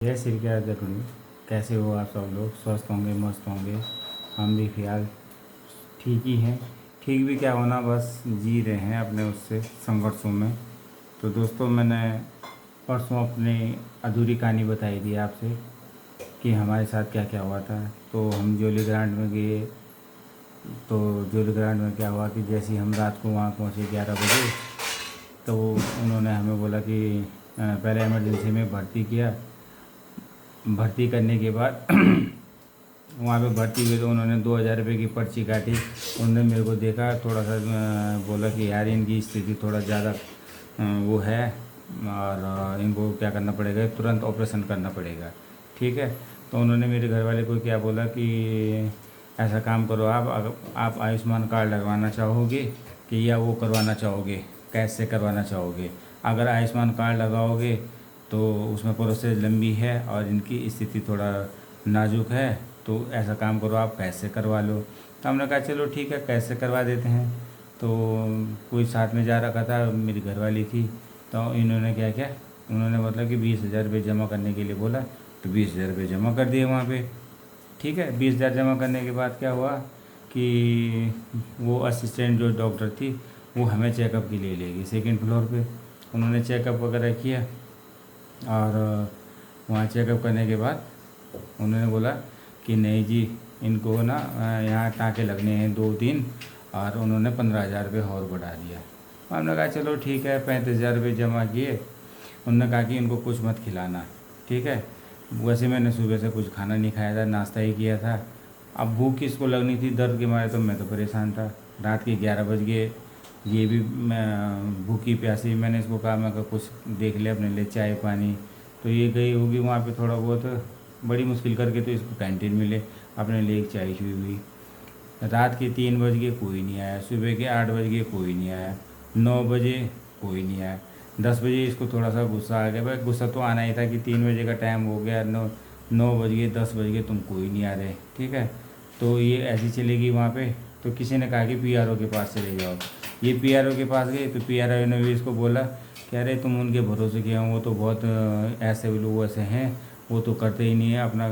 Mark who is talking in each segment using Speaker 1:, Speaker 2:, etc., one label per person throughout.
Speaker 1: जय श्री राधे कुंड। कैसे हो आप सब लोग? स्वस्थ होंगे, मस्त होंगे। हम भी फिलहाल ठीक ही हैं। ठीक भी क्या होना, बस जी रहे हैं अपने उससे संघर्षों में। तो दोस्तों, मैंने परसों अपनी अधूरी कहानी बताई थी आपसे कि हमारे साथ क्या क्या हुआ था। तो हम जोली ग्रांड में गए। तो जोली ग्रांड में क्या हुआ कि जैसे ही हम रात को वहाँ पहुँचे 11 बजे, तो उन्होंने हमें बोला कि पहले इमरजेंसी में भर्ती किया। भर्ती करने के बाद वहाँ पे भर्ती हुए तो उन्होंने 2,000 रुपये की पर्ची काटी। उन्होंने मेरे को देखा, थोड़ा सा बोला कि यार इनकी स्थिति थोड़ा ज़्यादा वो है, और इनको क्या करना पड़ेगा, तुरंत ऑपरेशन करना पड़ेगा। ठीक है। तो उन्होंने मेरे घर वाले को क्या बोला कि ऐसा काम करो, आप आयुष्मान कार्ड लगवाना चाहोगे कि या वो करवाना चाहोगे, कैसे करवाना चाहोगे। अगर आयुष्मान कार्ड लगाओगे तो उसमें प्रोसेस लंबी है और इनकी स्थिति थोड़ा नाजुक है, तो ऐसा काम करो, आप कैसे करवा लो। तो हमने कहा चलो ठीक है, कैसे करवा देते हैं। तो कोई साथ में जा रखा था, मेरी घरवाली थी। तो इन्होंने क्या किया, उन्होंने मतलब कि 20,000 रुपये जमा करने के लिए बोला। तो 20,000 रुपये जमा कर दिए वहाँ पे। ठीक है। 20,000 जमा करने के बाद क्या हुआ कि वो असिस्टेंट जो डॉक्टर थी, वो हमें चेकअप के लिए ले गई सेकेंड फ्लोर पे। उन्होंने चेकअप वगैरह किया, और वहाँ चेकअप करने के बाद उन्होंने बोला कि नहीं जी, इनको ना यहाँ टाँके लगने हैं 2 दिन, और उन्होंने 15,000 रुपये और बढ़ा दिया। हमने कहा चलो ठीक है, 35,000 रुपये जमा किए। उन्होंने कहा कि इनको कुछ मत खिलाना। ठीक है। वैसे मैंने सुबह से कुछ खाना नहीं खाया था, नाश्ता ही किया था। अब भूख किसको लगनी थी दर्द के मारे, तो मैं तो परेशान था। रात के 11 बज गए, ये भी मैं भूखी प्यासी। मैंने इसको कहा, मैं कहा कुछ देख ले अपने लिए, चाय पानी। तो ये गई होगी वहाँ पे थोड़ा बहुत, बड़ी मुश्किल करके तो इसको कैंटीन मिले, अपने लिए एक चाय छुई हुई। रात के 3 बज गए, कोई नहीं आया। सुबह के 8 बज गए, कोई नहीं आया। 9 बजे कोई नहीं आया। 10 बजे इसको थोड़ा सा गुस्सा आ गया। भाई गुस्सा तो आना ही था कि 3 बजे का टाइम हो गया, 9 बज गए, 10 बज गए, तुम कोई नहीं आ रहे। ठीक है। तो ये ऐसी चलेगी वहाँ पे। तो किसी ने कहा कि पीआरओ के पास चले जाओ। ये पीआरओ के पास गए, तो पीआरओ ने भी इसको बोला कि अरे तुम उनके भरोसे किए हो, वो तो बहुत ऐसे लोग ऐसे हैं, वो तो करते ही नहीं है अपना,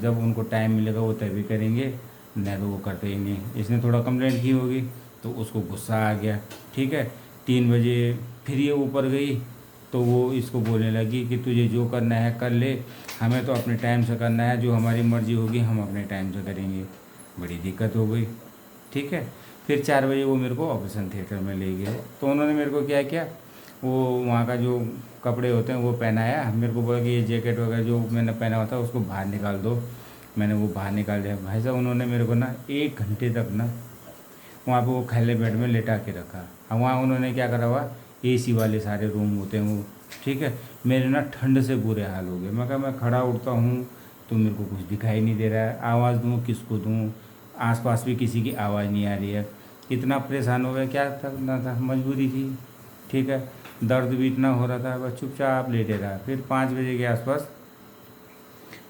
Speaker 1: जब उनको टाइम मिलेगा वो तभी करेंगे, नहीं तो वो करते ही नहीं। इसने थोड़ा कंप्लेंट की होगी, तो उसको गुस्सा आ गया। ठीक है। 3 बजे फिर ये ऊपर गई, तो वो इसको बोलने लगी कि तुझे जो करना है कर ले, हमें तो अपने टाइम से करना है, जो हमारी मर्ज़ी होगी हम अपने टाइम से करेंगे। बड़ी दिक्कत हो गई। ठीक है। फिर 4 बजे वो मेरे को ऑपरेशन थिएटर में ले गए। तो उन्होंने मेरे को क्या किया, वो वहाँ का जो कपड़े होते हैं वो पहनाया। मेरे को बोला कि ये जैकेट वगैरह जो मैंने पहना हुआ था उसको बाहर निकाल दो। मैंने वो बाहर निकाल दिया। भाई साहब, उन्होंने मेरे को ना 1 घंटे तक ना वहाँ पे वो खैले बेड में लेटा के रखा। और वहाँ उन्होंने क्या करा हुआ, एसी वाले सारे रूम होते हैं वो। ठीक है। मेरे ना ठंड से बुरे हाल हो गए। मैं कहा मैं खड़ा उठता हूँ तो मेरे को कुछ दिखाई नहीं दे रहा है, आवाज़ दूँ किसको दूँ, आसपास भी किसी की आवाज़ नहीं आ रही है। इतना परेशान हो गया, क्या करना था, मजबूरी थी। ठीक है। दर्द भी इतना हो रहा था, बस चुपचाप लेटे रहा। फिर 5 बजे के आसपास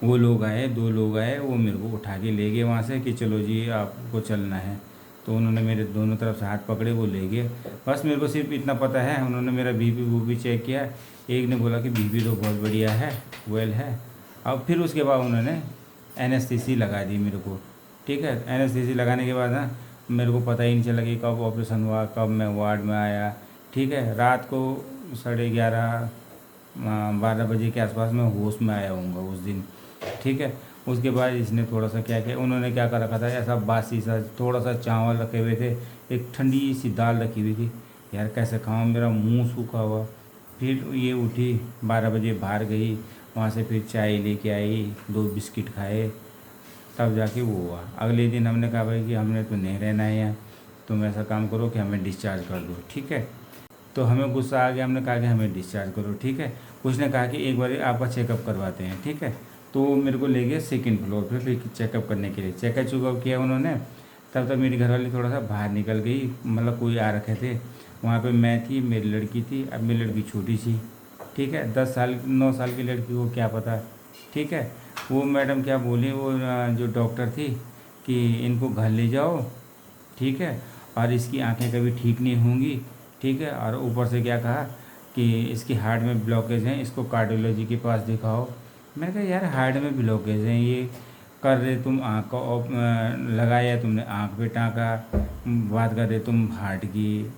Speaker 1: वो लोग आए, 2 लोग आए, वो मेरे को उठा के ले गए वहाँ से कि चलो जी आपको चलना है। तो उन्होंने मेरे दोनों तरफ से हाथ पकड़े, वो ले गए। बस मेरे को सिर्फ इतना पता है, उन्होंने मेरा बीपी वो भी चेक किया। एक ने बोला कि बीपी तो बहुत बढ़िया है, वेल है। अब फिर उसके बाद उन्होंने एनेस्थीसी लगा दी मेरे को। ठीक है। एनेस्थीसी लगाने के बाद ना मेरे को पता ही नहीं चला कि कब ऑपरेशन हुआ, कब मैं वार्ड में आया। ठीक है। रात को 11:30 12 बजे के आसपास मैं होश में आया हूँगा उस दिन। ठीक है। उसके बाद इसने थोड़ा सा क्या किया, उन्होंने क्या कर रखा था, ऐसा बासी सा थोड़ा सा चावल रखे हुए थे, एक ठंडी सी दाल रखी हुई थी। यार कैसे खाऊं, मेरा मुंह सूखा हुआ। फिर ये उठी, 12 बजे बाहर गई, वहाँ से फिर चाय लेके आई, 2 बिस्किट खाए, तब जाके वो हुआ। अगले दिन हमने कहा भाई कि हमने तो नहीं रहना है यहाँ, तुम ऐसा काम करो कि हमें डिस्चार्ज कर दो। ठीक है। तो हमें गुस्सा आ गया, हमने कहा कि हमें डिस्चार्ज करो। ठीक है। उसने कहा कि एक बार आपका चेकअप करवाते हैं। ठीक है। तो वो मेरे को ले गए सेकंड फ्लोर पे फिर चेकअप करने के लिए। चेकअप किया उन्होंने। तब तक मेरी घरवाली थोड़ा सा बाहर निकल गई, मतलब कोई आ रखे थे वहाँ पे। मैं थी, मेरी लड़की थी। अब मेरी लड़की छोटी सी। ठीक है। 10 साल 9 साल की लड़की को क्या पता। ठीक है। वो मैडम क्या बोली, वो जो डॉक्टर थी, कि इनको घर ले जाओ। ठीक है। और इसकी आंखें कभी ठीक नहीं होंगी। ठीक है। और ऊपर से क्या कहा कि इसकी हार्ट में ब्लॉकेज है, इसको कार्डियोलॉजी के पास दिखाओ। मैंने कहा यार हार्ट में ब्लॉकेज है, ये कर रहे तुम आँख का लगाया, तुमने आँख पे टाँका, बात कर रहे तुम हार्ट की।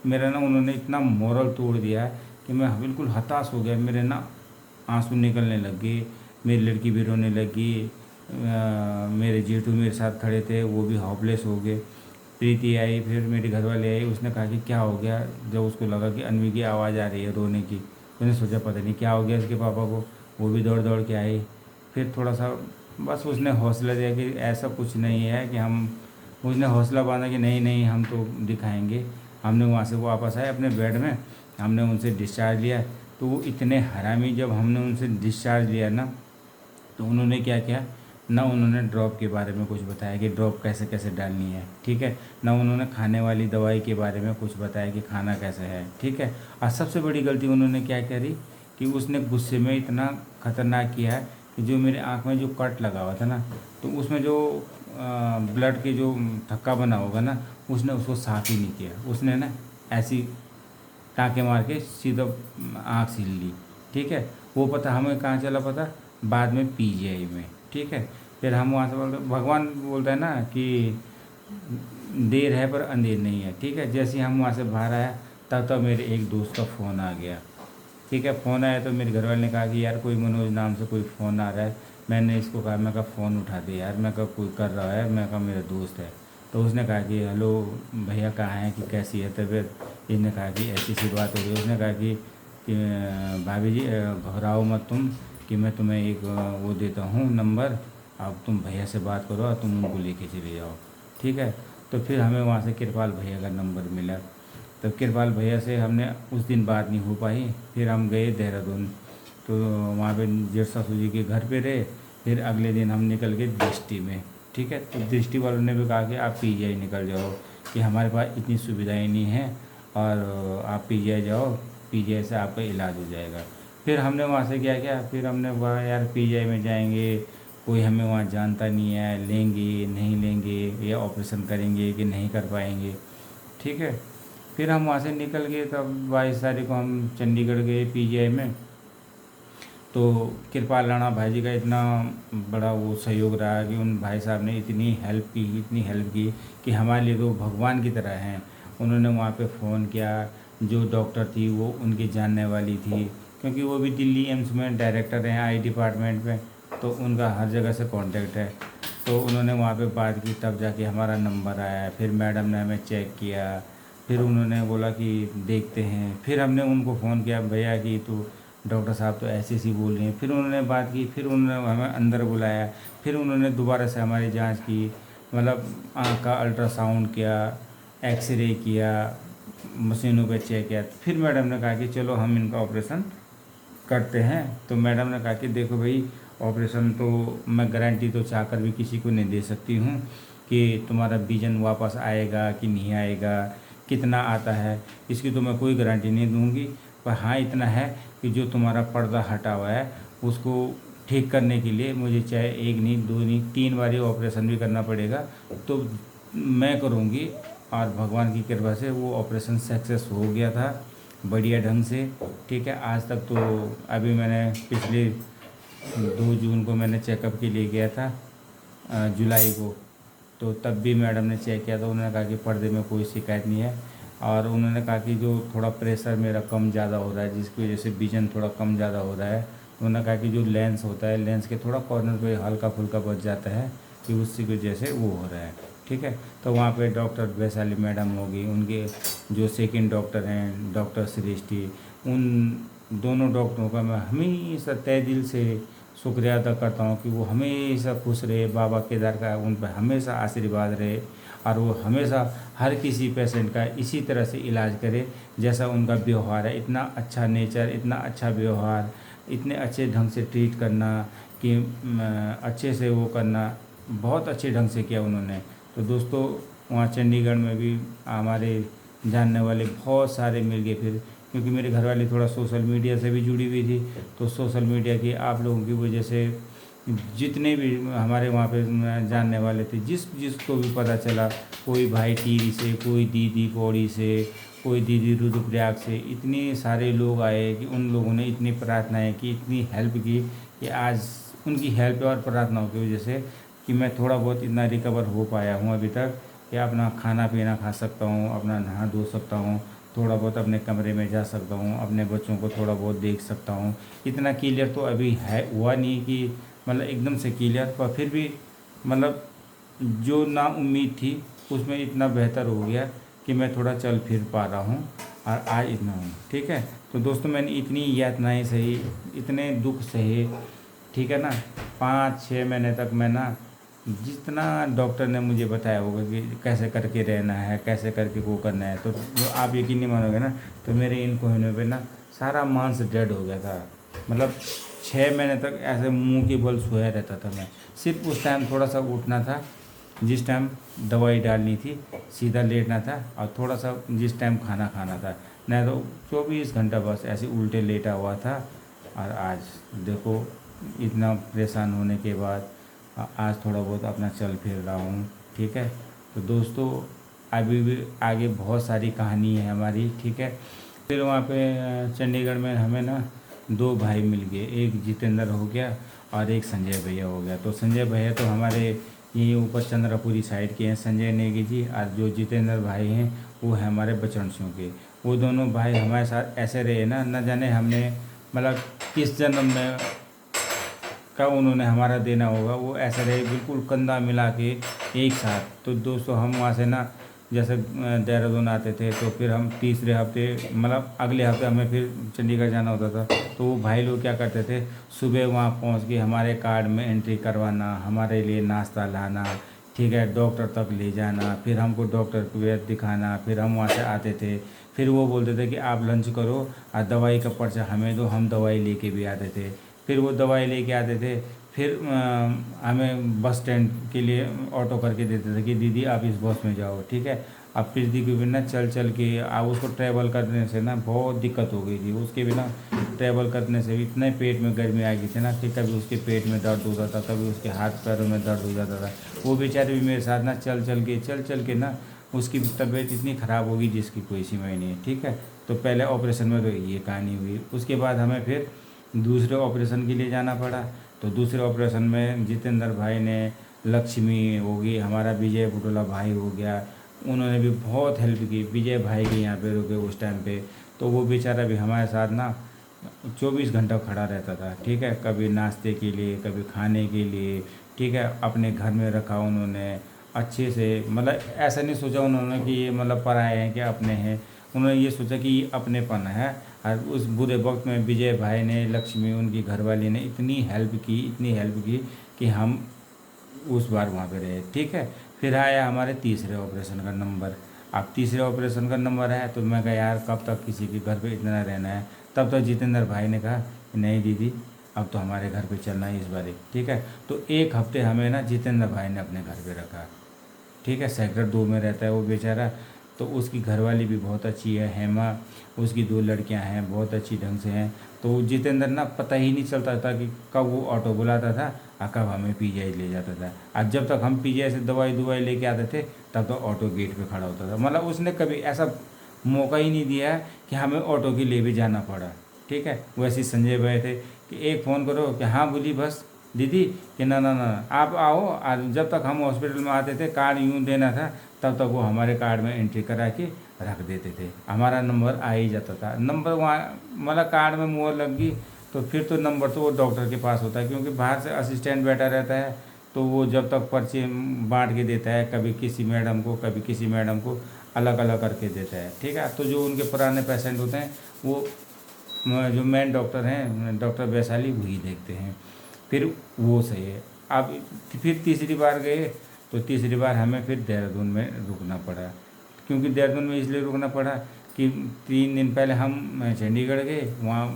Speaker 1: मेरा ना उन्होंने इतना मोरल तोड़ दिया कि मैं बिल्कुल हताश हो गया। मेरे ना आंसू निकलने लग गए, मेरी लड़की भी रोने लगी। मेरे जेठू मेरे साथ खड़े थे, वो भी होपलेस हो गए। प्रीति आई, फिर मेरे घर वाले आई, उसने कहा कि क्या हो गया। जब उसको लगा कि अन्वी की आवाज़ आ रही है रोने की, उसने सोचा पता नहीं क्या हो गया इसके पापा को। वो भी दौड़ दौड़ के आई। फिर थोड़ा सा बस उसने हौसला दिया कि ऐसा कुछ नहीं है कि हम, उसने हौसला बांधा कि नहीं नहीं हम तो दिखाएंगे। हमने वहाँ से वापस आए अपने बेड में, हमने उनसे डिस्चार्ज लिया। तो वो इतने हरामी, जब हमने उनसे डिस्चार्ज लिया ना, तो उन्होंने क्या किया ना, उन्होंने ड्रॉप के बारे में कुछ बताया कि ड्रॉप कैसे कैसे डालनी है, ठीक है ना। उन्होंने खाने वाली दवाई के बारे में कुछ बताया कि खाना कैसे है, ठीक है। और सबसे बड़ी गलती उन्होंने क्या करी कि उसने गुस्से में इतना खतरनाक किया है कि जो मेरे आँख में जो कट लगा हुआ था ना, तो उसमें जो ब्लड के जो थक्का बना होगा ना, उसने उसको साफ़ ही नहीं किया। उसने ना ऐसी टाँके मार के सीधा आँख सील ली, ठीक है। वो पता हमें कहाँ चला पता, बाद में पीजीआई में, ठीक है। फिर हम वहाँ से बोलते, भगवान बोलता है ना कि देर है पर अंधेर नहीं है, ठीक है। जैसे ही हम वहाँ से बाहर आया, तब मेरे एक दोस्त का फ़ोन आ गया, ठीक है। फ़ोन आया तो मेरे घर वाले ने कहा कि यार कोई मनोज नाम से कोई फ़ोन आ रहा है। मैंने इसको कहा, मैं कहा फ़ोन उठा दे यार, मैं कहा कोई कर रहा है, मैं कहा मेरा दोस्त है। तो उसने कहा कि हेलो भैया कहाँ हैं, कि कैसी है तबीयत। इसने कहा कि ऐसी सी बात हो गई। उसने कहा कि भाभी जी घबराओ मत तुम, कि मैं तुम्हें एक वो देता हूँ नंबर, अब तुम भैया से बात करो और तुम उनको लेके चले जाओ, ठीक है। तो फिर हमें वहाँ से कृपाल भैया का नंबर मिला। तो कृपाल भैया से हमने उस दिन बात नहीं हो पाई। फिर हम गए देहरादून, तो वहाँ पे जेठ सासू जी के घर पे रहे। फिर अगले दिन हम निकल गए दृष्टि में, ठीक है। तो दृष्टि वालों ने भी कहा कि आप पीजीआई निकल जाओ, कि हमारे पास इतनी सुविधाएं नहीं हैं, और आप पीजीआई जाओ, पीजीआई से आपका इलाज हो जाएगा। फिर हमने वहाँ से क्या किया, फिर हमने कहा यार पीजीआई में जाएंगे, कोई हमें वहाँ जानता नहीं है, लेंगे नहीं लेंगे, या ऑपरेशन करेंगे कि नहीं कर पाएंगे, ठीक है। फिर हम वहाँ से निकल गए, तब 22 तारीख को हम चंडीगढ़ गए पीजीआई में। तो कृपाल राणा भाई जी का इतना बड़ा वो सहयोग रहा कि उन भाई साहब ने इतनी हेल्प की, इतनी हेल्प की कि हमारे लिए तो भगवान की तरह हैं। उन्होंने वहाँ पे फ़ोन किया, जो डॉक्टर थी वो उनकी जानने वाली थी, क्योंकि वो भी दिल्ली एम्स में डायरेक्टर हैं आई डिपार्टमेंट में, तो उनका हर जगह से कांटेक्ट है। तो उन्होंने वहाँ पे बात की, तब जाके हमारा नंबर आया। फिर मैडम ने हमें चेक किया, फिर उन्होंने बोला कि देखते हैं। फिर हमने उनको फ़ोन किया, भैया कि तो डॉक्टर साहब तो ऐसे ही बोल रहे हैं। फिर उन्होंने बात की, फिर उन्होंने हमें अंदर बुलाया। फिर उन्होंने दोबारा से हमारी जांच की, मतलब आँख का अल्ट्रासाउंड किया, एक्सरे किया, मशीनों पे चेक किया। फिर मैडम ने कहा कि चलो हम इनका ऑपरेशन करते हैं। तो मैडम ने कहा कि देखो भाई, ऑपरेशन तो मैं गारंटी तो चाहकर भी किसी को नहीं दे सकती हूँ कि तुम्हारा विजन वापस आएगा कि नहीं आएगा, कितना आता है, इसकी तो मैं कोई गारंटी नहीं दूंगी। पर हाँ इतना है कि जो तुम्हारा पर्दा हटा हुआ है उसको ठीक करने के लिए मुझे चाहे एक नहीं, दो नहीं, 3 बार ऑपरेशन भी करना पड़ेगा तो मैं करूँगी। और भगवान की कृपा से वो ऑपरेशन सक्सेस हो गया था बढ़िया ढंग से, ठीक है। आज तक तो अभी मैंने पिछले 2 जून को मैंने चेकअप के लिए गया था, जुलाई को, तो तब भी मैडम ने चेक किया था। उन्होंने कहा कि पर्दे में कोई शिकायत नहीं है, और उन्होंने कहा कि जो थोड़ा प्रेशर मेरा कम ज़्यादा हो रहा है, जिसकी वजह से विजन थोड़ा कम ज़्यादा हो रहा है, तो उन्होंने कहा कि जो लेंस होता है, लेंस के थोड़ा कॉर्नर पे हल्का फुल्का बच जाता है, कि उसकी वजह से वो हो रहा है, ठीक है। तो वहाँ पे डॉक्टर वैशाली मैडम होगी, उनके जो सेकंड डॉक्टर हैं डॉक्टर सृष्टि, उन दोनों डॉक्टरों का मैं हमेशा तहे दिल से शुक्रिया अदा करता हूँ कि वो हमेशा खुश रहे, बाबा केदार का उन पर हमेशा आशीर्वाद रहे, और वो हमेशा हर किसी पेशेंट का इसी तरह से इलाज करे जैसा उनका व्यवहार है। इतना अच्छा नेचर, इतना अच्छा व्यवहार, इतने अच्छे ढंग से ट्रीट करना, कि अच्छे से वो करना, बहुत अच्छे ढंग से किया उन्होंने। तो दोस्तों वहाँ चंडीगढ़ में भी हमारे जानने वाले बहुत सारे मिल गए फिर, क्योंकि मेरे घर वाले थोड़ा सोशल मीडिया से भी जुड़ी हुई थी। तो सोशल मीडिया की आप लोगों की वजह से जितने भी हमारे वहाँ पे जानने वाले थे, जिसको भी पता चला, कोई भाई टिहरी से, कोई दीदी पौड़ी से, कोई दीदी रुद्रप्रयाग से, इतने सारे लोग आए कि उन लोगों ने इतनी प्रार्थनाएं की, इतनी हेल्प की कि आज उनकी हेल्प और प्रार्थनाओं की वजह से कि मैं थोड़ा बहुत इतना रिकवर हो पाया हूँ अभी तक, कि अपना खाना पीना खा सकता हूँ, अपना नहा धो सकता हूँ, थोड़ा बहुत अपने कमरे में जा सकता हूँ, अपने बच्चों को थोड़ा बहुत देख सकता हूँ। इतना क्लियर तो अभी है हुआ नहीं कि मतलब एकदम से क्लियर, पर फिर भी मतलब जो ना उम्मीद थी उसमें इतना बेहतर हो गया कि मैं थोड़ा चल फिर पा रहा हूँ और आज इतना हूँ। ठीक है, तो दोस्तों मैंने इतनी यातनाएं सही, इतने दुख सहे, ठीक है ना, 5-6 महीने तक मैं ना जितना डॉक्टर ने मुझे बताया होगा कि कैसे करके रहना है, कैसे करके वो करना है, तो जो आप यकीन नहीं मानोगे ना, तो मेरे इन कोहिनूर पे ना सारा मांस डेड हो गया था। मतलब 6 महीने तक ऐसे मुंह के बल सोया रहता था मैं। सिर्फ उस टाइम थोड़ा सा उठना था जिस टाइम दवाई डालनी थी, सीधा लेटना था और थोड़ा सा जिस टाइम खाना खाना था, नहीं तो 24 घंटा बस ऐसे उल्टे लेटा हुआ था। और आज देखो इतना परेशान होने के बाद आज थोड़ा बहुत अपना चल फिर रहा हूँ। ठीक है, तो दोस्तों अभी भी आगे बहुत सारी कहानी है हमारी। ठीक है, फिर वहाँ पे चंडीगढ़ में हमें ना 2 भाई मिल गए, एक जितेंद्र हो गया और एक संजय भैया हो गया। तो संजय भैया तो हमारे यहीं ऊपर चंद्रपुरी साइड के हैं, संजय नेगी जी, और जो जितेंद्र भाई हैं वो है हमारे बचनसियों के। वो दोनों भाई हमारे साथ ऐसे रहे ना, न जाने हमने मतलब किस जन्म में का उन्होंने हमारा देना होगा, वो ऐसे रहे बिल्कुल कंधा मिला के एक साथ। तो दोस्तों हम वहाँ से ना जैसे देहरादून आते थे तो फिर हम तीसरे हफ्ते मतलब अगले हफ्ते हमें फिर चंडीगढ़ जाना होता था, तो वो भाई लोग क्या करते थे, सुबह वहाँ पहुँच के हमारे कार्ड में एंट्री करवाना, हमारे लिए नाश्ता लाना, ठीक है, डॉक्टर तक ले जाना, फिर हमको डॉक्टर को वेद दिखाना, फिर हम वहाँ से आते थे, फिर वो बोलते थे कि आप लंच करो और दवाई का पर्चा हमें दो, हम दवाई लेके भी आते थे। फिर वो दवाई लेके आते थे, फिर हमें बस स्टैंड के लिए ऑटो करके देते थे कि दीदी आप इस बस में जाओ। ठीक है, अब प्रीति के बिना चल चल के अब उसको ट्रैवल करने से ना बहुत दिक्कत हो गई थी, उसके बिना ट्रैवल करने से इतने पेट में गर्मी आ गई थी ना कि कभी उसके पेट में दर्द होता था, कभी उसके हाथ पैरों में दर्द हो जाता था। वो बेचारे भी मेरे साथ ना चल चल के ना उसकी तबीयत इतनी ख़राब होगी जिसकी कोई सीमा ही नहीं है। ठीक है, तो पहले ऑपरेशन में तो ये कहानी हुई, उसके बाद हमें फिर दूसरे ऑपरेशन के लिए जाना पड़ा। तो दूसरे ऑपरेशन में जितेंद्र भाई ने, लक्ष्मी होगी, हमारा विजय बुटोला भाई हो गया, उन्होंने भी बहुत हेल्प की। विजय भाई के यहाँ पे रुके उस टाइम पे, तो वो बेचारा भी हमारे साथ ना 24 घंटा खड़ा रहता था। ठीक है, कभी नाश्ते के लिए, कभी खाने के लिए, ठीक है, अपने घर में रखा उन्होंने अच्छे से। मतलब ऐसा नहीं सोचा उन्होंने कि ये मतलब पराए हैं कि अपने हैं, उन्होंने ये सोचा कि ये अपनेपन है। और उस बुरे वक्त में विजय भाई ने, लक्ष्मी उनकी घरवाली ने इतनी हेल्प की, इतनी हेल्प की कि हम उस बार वहाँ पे रहे। ठीक है, फिर आया हमारे तीसरे ऑपरेशन का नंबर। अब तीसरे ऑपरेशन का नंबर है तो मैं कहा यार कब तक किसी के घर पे इतना रहना है। तब तक जितेंद्र भाई ने कहा नहीं दीदी अब तो हमारे घर पे चलना है इस बार। ठीक है, तो 1 हफ्ते हमें ना जितेंद्र भाई ने अपने घर पे रखा। ठीक है, सेक्टर 2 में रहता है वो बेचारा। तो उसकी घरवाली भी बहुत अच्छी है, हेमा, उसकी 2 लड़कियां हैं, बहुत अच्छी ढंग से हैं। तो जितेंद्र ना पता ही नहीं चलता था कि कब वो ऑटो बुलाता था और कब हमें पीजीआई ले जाता था। आज जब तक हम पीजीआई से दवाई लेके आते थे तब तो ऑटो गेट पे खड़ा होता था। मतलब उसने कभी ऐसा मौका ही नहीं दिया है कि हमें ऑटो के लिए भी जाना पड़ा। ठीक है, वैसे ही संजय भाई थे कि एक फ़ोन करो कि हाँ बोली बस दीदी, कि ना ना ना आप आओ। और जब तक हम हॉस्पिटल में आते थे कार्ड यूँ देना था, तब तक वो हमारे कार्ड में एंट्री करा के रख देते थे, हमारा नंबर आ ही जाता था। नंबर वहाँ मतलब कार्ड में मोहर लग गई तो फिर तो नंबर तो वो डॉक्टर के पास होता है, क्योंकि बाहर से असिस्टेंट बैठा रहता है। तो वो जब तक पर्चे बांट के देता है, कभी किसी मैडम को, कभी किसी मैडम को, अलग अलग करके देता है। ठीक है, तो जो उनके पुराने पेशेंट होते हैं वो जो मेन डॉक्टर हैं, डॉक्टर वैशाली, वही देखते हैं। फिर वो सही है। अब फिर तीसरी बार गए तो तीसरी बार हमें फिर देहरादून में रुकना पड़ा। क्योंकि देहरादून में इसलिए रुकना पड़ा कि 3 दिन पहले हम चंडीगढ़ गए, वहाँ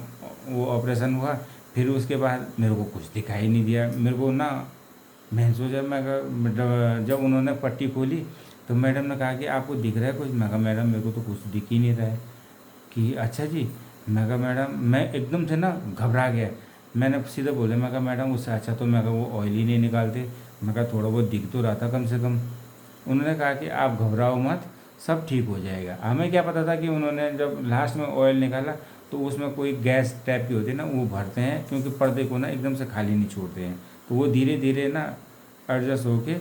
Speaker 1: वो ऑपरेशन हुआ। फिर उसके बाद मेरे को कुछ दिखाई नहीं दिया, मेरे को ना मैं सोचा, जब उन्होंने पट्टी खोली तो मैडम ने कहा कि आपको दिख रहा है कुछ। मैं कहा मैडम मेरे को तो कुछ दिख ही नहीं रहा है। कि अच्छा जी। मैं कहा मैडम, मैं एकदम से ना घबरा गया। मैंने सीधे बोले, मैं कहा मैडम उससे अच्छा तो मैं कहा वो ऑयल ही नहीं निकालते, मैं कहा थोड़ा बहुत दिख तो रहा था कम से कम। उन्होंने कहा कि आप घबराओ मत, सब ठीक हो जाएगा। हमें क्या पता था कि उन्होंने जब लास्ट में ऑयल निकाला तो उसमें कोई गैस टाइप की होती है ना, वो भरते हैं, क्योंकि पर्दे को ना एकदम से खाली नहीं छोड़ते हैं, तो वो धीरे धीरे ना एडजस्ट होके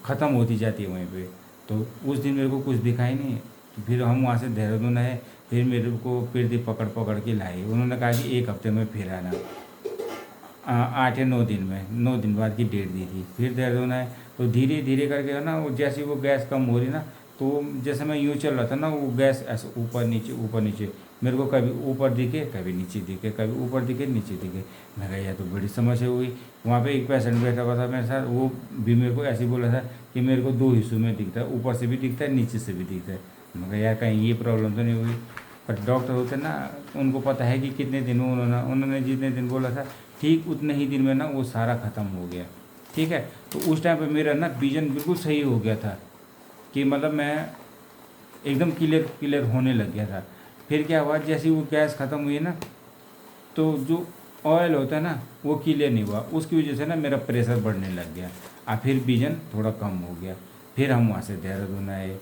Speaker 1: ख़त्म होती जाती है वहीं पे। तो उस दिन मेरे को कुछ दिखाई नहीं, तो फिर हम वहाँ से देहरादून आए, फिर मेरे को फिर पकड़ पकड़ के लाए। उन्होंने कहा कि 1 हफ्ते में फिर आना। 8 या 9 दिन में, 9 दिन बाद की डेट दी थी। फिर देहरादून आए, तो धीरे धीरे करके ना वो जैसे वो गैस कम हो रही ना, तो जैसे मैं यूँ चल रहा था ना, वो गैस ऐसे ऊपर नीचे, मेरे को कभी ऊपर दिखे, कभी नीचे दिखे, कभी ऊपर दिखे, नीचे दिखे। मैं कहा यह तो बड़ी समस्या हुई। वहाँ पे एक पेशेंट बैठा हुआ था मेरे साथ, वो भी मेरे को ऐसे ही बोला था कि मेरे को 2 हिस्सों में दिखता है, ऊपर से भी दिखता है, नीचे से भी दिखता है। मैं कहा यार कहीं ये प्रॉब्लम तो नहीं हुई। पर डॉक्टर होते ना, उनको पता है कि कितने दिन में उन्होंने जितने दिन बोला था, ठीक उतने ही दिन में ना वो सारा ख़त्म हो गया। ठीक है, तो उस टाइम पे मेरा ना विजन बिल्कुल सही हो गया था, कि मतलब मैं एकदम क्लियर होने लग गया था। फिर क्या हुआ, जैसे वो गैस ख़त्म हुई ना, तो जो ऑयल होता है ना वो क्लियर नहीं हुआ, उसकी वजह से ना मेरा प्रेशर बढ़ने लग गया, और फिर विजन थोड़ा कम हो गया। फिर हम वहाँ से देहरादून आए,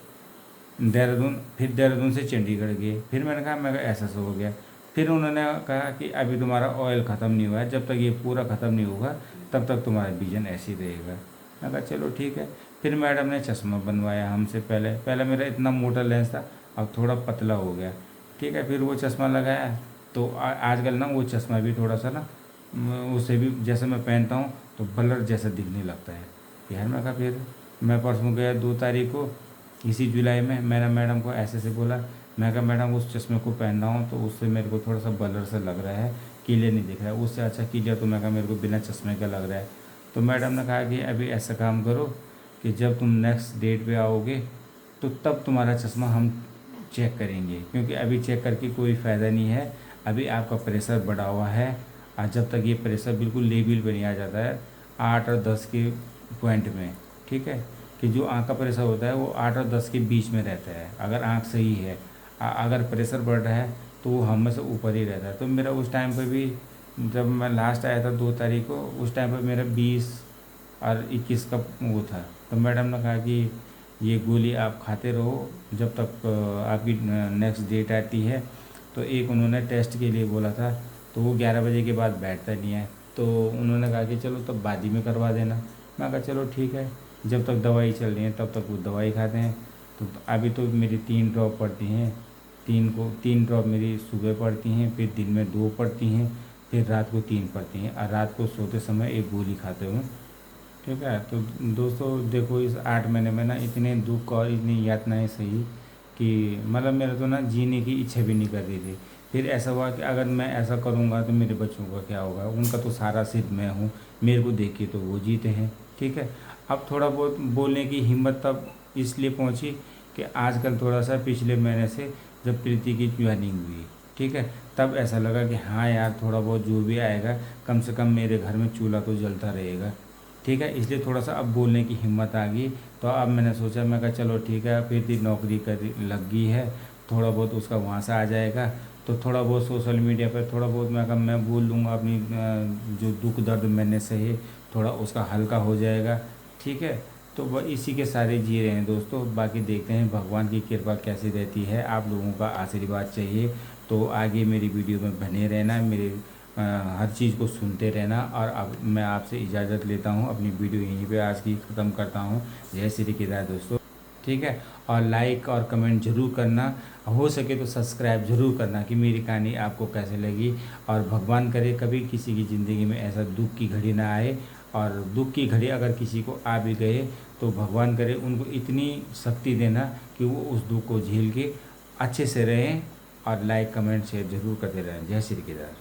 Speaker 1: फिर देहरादून से चंडीगढ़ गए। फिर मैंने कहा ऐसा हो गया। फिर उन्होंने कहा कि अभी तुम्हारा ऑयल ख़त्म नहीं हुआ है, जब तक ये पूरा ख़त्म नहीं होगा तब तक तुम्हारा विजन ऐसे ही रहेगा। मैं कहा चलो ठीक है। फिर मैडम ने चश्मा बनवाया हमसे। पहले मेरा इतना मोटा लेंस था, अब थोड़ा पतला हो गया। ठीक है, फिर वो चश्मा लगाया, तो आजकल ना वो चश्मा भी थोड़ा सा ना उससे भी जैसे मैं पहनता हूँ तो ब्लर जैसा दिखने लगता है यार। मैं कहा फिर मैं परसों गया 2 तारीख को, इसी जुलाई में, मैंने मैडम को ऐसे बोला। मैं कहा मैडम उस चश्मे को पहन रहा हूँ तो उससे मेरे को थोड़ा सा ब्लर सा लग रहा है, क्लियर नहीं दिख रहा है, उससे अच्छा क्लियर तो मैं कहा मेरे को बिना चश्मे का लग रहा है। तो मैडम ने कहा कि अभी ऐसा काम करो कि जब तुम नेक्स्ट डेट पे आओगे तो तब तुम्हारा चश्मा हम चेक करेंगे, क्योंकि अभी चेक करके कोई फ़ायदा नहीं है, अभी आपका प्रेशर बढ़ा हुआ है। और जब तक ये प्रेशर बिल्कुल लेवल पे नहीं आ जाता है 8 और 10 के पॉइंट में, ठीक है, कि जो आँख का प्रेशर होता है वो 8 और 10 के बीच में रहता है, अगर आँख सही है। अगर प्रेशर बढ़ रहा है तो वो हम में से ऊपर ही रहता है। तो मेरा उस टाइम पे भी, जब मैं लास्ट आया था 2 तारीख को, उस टाइम पे मेरा 20 और 21 का वो था। तो मैडम ने कहा कि ये गोली आप खाते रहो जब तक आपकी नेक्स्ट डेट आती है। तो एक उन्होंने टेस्ट के लिए बोला था, तो वो 11 बजे के बाद बैठता नहीं है, तो उन्होंने कहा कि चलो तब बाद ही में करवा देना। मैं कहा चलो ठीक है, जब तक दवाई चल रही है तब तक वो दवाई खाते हैं। तो अभी तो मेरी 3 ड्रॉप पड़ती हैं, 3 ड्रॉप मेरी सुबह पड़ती हैं, फिर दिन में 2 पड़ती हैं, फिर रात को 3 पड़ती हैं, और रात को सोते समय एक गोली खाते हुए। ठीक है, तो दोस्तों देखो इस 8 महीने में ना इतने दुख और इतनी यातनाएं सही कि मतलब मेरा तो ना जीने की इच्छा भी नहीं कर रही थी। फिर ऐसा हुआ कि अगर मैं ऐसा करूँगा तो मेरे बच्चों का क्या होगा, उनका तो सारा सिर मैं हूँ, मेरे को देख के तो वो जीते हैं। ठीक है, अब थोड़ा बहुत बोलने की हिम्मत तब इसलिए पहुँची कि आजकल थोड़ा सा पिछले महीने से जब प्रीति की ज्वाइनिंग हुई, ठीक है, तब ऐसा लगा कि हाँ यार थोड़ा बहुत जो भी आएगा कम से कम मेरे घर में चूल्हा तो जलता रहेगा। ठीक है, इसलिए थोड़ा सा अब बोलने की हिम्मत आ गई। तो अब मैंने सोचा, मैं कहा चलो ठीक है, प्रीति नौकरी कर लग गई है, थोड़ा बहुत उसका वहाँ से आ जाएगा, तो थोड़ा बहुत सोशल मीडिया पर थोड़ा बहुत मैं बोल दूँगा अपनी जो दुख दर्द मैंने सहे, थोड़ा उसका हल्का हो जाएगा। ठीक है, तो वह इसी के सारे जी रहे हैं दोस्तों। बाकी देखते हैं भगवान की कृपा कैसी रहती है, आप लोगों का आशीर्वाद चाहिए। तो आगे मेरी वीडियो में बने रहना, मेरे हर चीज़ को सुनते रहना। और अब मैं आपसे इजाज़त लेता हूँ, अपनी वीडियो यहीं पे आज की ख़त्म करता हूँ। जय श्री केदार दोस्तों। ठीक है, और लाइक और कमेंट ज़रूर करना, हो सके तो सब्सक्राइब ज़रूर करना कि मेरी कहानी आपको कैसे लगी। और भगवान करे कभी किसी की ज़िंदगी में ऐसा दुख की घड़ी ना आए, और दुख की घड़ी अगर किसी को आ भी गए तो भगवान करे उनको इतनी शक्ति देना कि वो उस दुख को झेल के अच्छे से रहें। और लाइक कमेंट शेयर ज़रूर करते रहें। जय श्री केदार।